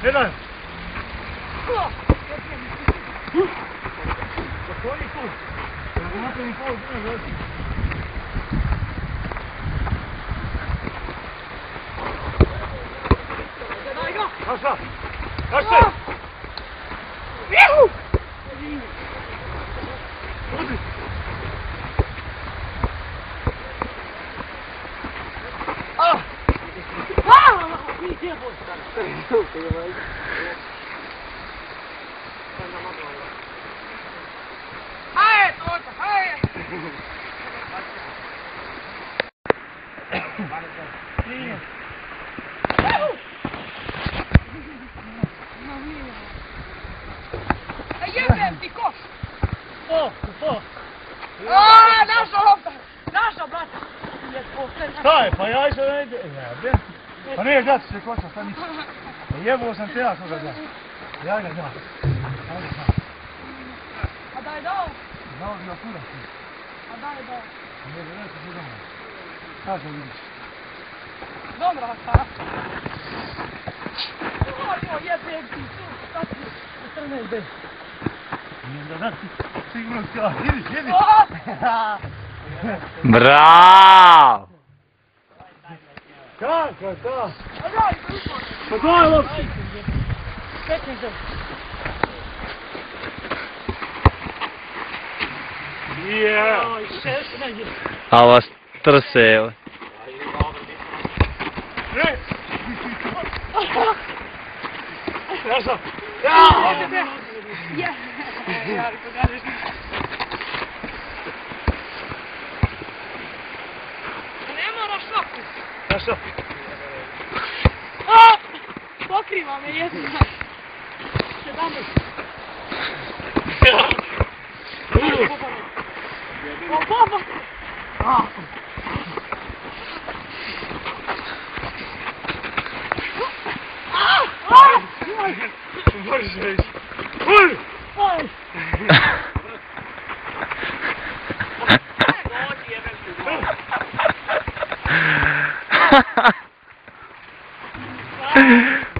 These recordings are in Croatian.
Jedan! Koji tu? Da napravim pol dana zatim. Daj ga! Naša! Naša! Juhu! Udi! Nije jeboj! Hajde, Toka, hajde! Jebem ti koš! Naša lopta! Naša, brata! Šta je, pa ja išao da ide... Pa nije gledati se koša, šta ništa. Jebao sam te ja koga da. Ja ga da. A da je dao? Dao bi ga kuda ti. A da je dao? Ne bi rekao ti doma. Sad da vidiš. Dobro, stara. Ovo jebem ti, šta ti? Ustrne bez. Nije da da ti sigurno htjela. Idi. Bravo! Kako to? Pa daj, lopti! 15 dok. A vas trse, evo. Ne! Naša! Ja! Ne moraš šapu! Naša! Pokriva me, jesu. 17. O, baba! Možeš reći. Uj! Oj!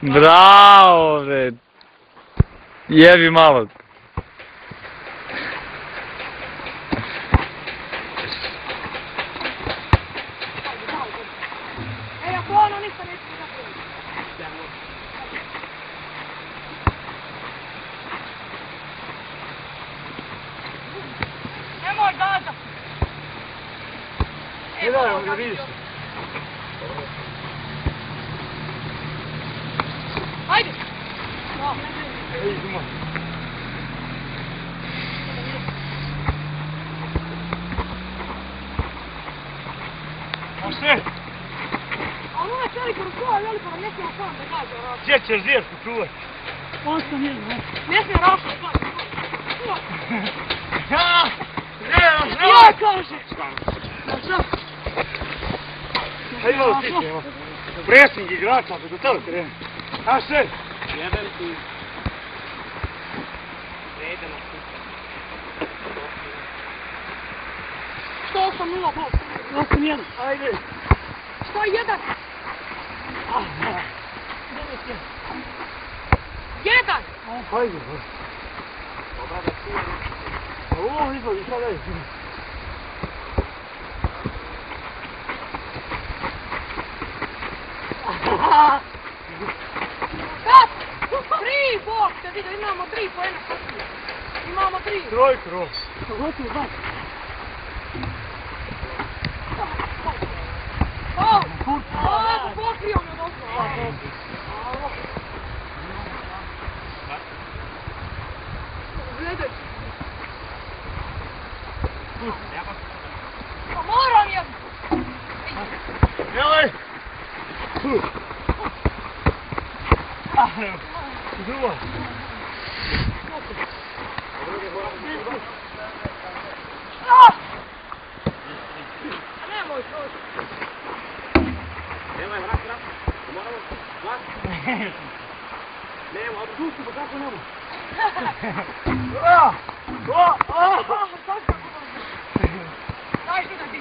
Bravo, bre. Jebi malo. Ako ono ništa neće napraviti. Nemoj gađa! Ne daj, ga vidiš. Ajde! Idemo. A sve? A ono je čeli kroz kola, veli pa ne smije sam da gađa Raša. Gdje ćeš zviješku čuvat? Osta nije, ne. Ne smije Raša gađa. Ja kaže! Raša! Hajde malo tiše, evo. Presing igrača, da do tebe krene. A sve? Jebem ti. Vrede na kuća. 108-0 bol. 8-1. Ajde. 101. 1. Ajde. Dobra da čujem. Ovo izvoli, šta daj? Kat! 3 bol! Te vidio, imamo 3 poena. Imamo 3. Troj kroz. Gotovo, baš. Ovo pokrio me dobro. Gledaj. Pa moram je. Jelaj! Drugo. Nemoj proći. Nemoj, vrat. Moramo, vrat. Nema, od dušu, pa kako nema? Daj ti da ti.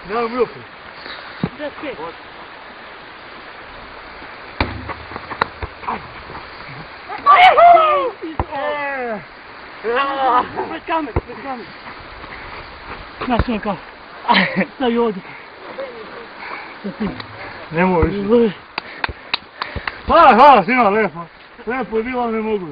Nemoj mi opet. 10-5. Pred kameru. Znaš ono kao, stavi ovdje. Ne možeš. Hvala svima, lepo. Lepo je bilo, ali ne mogu.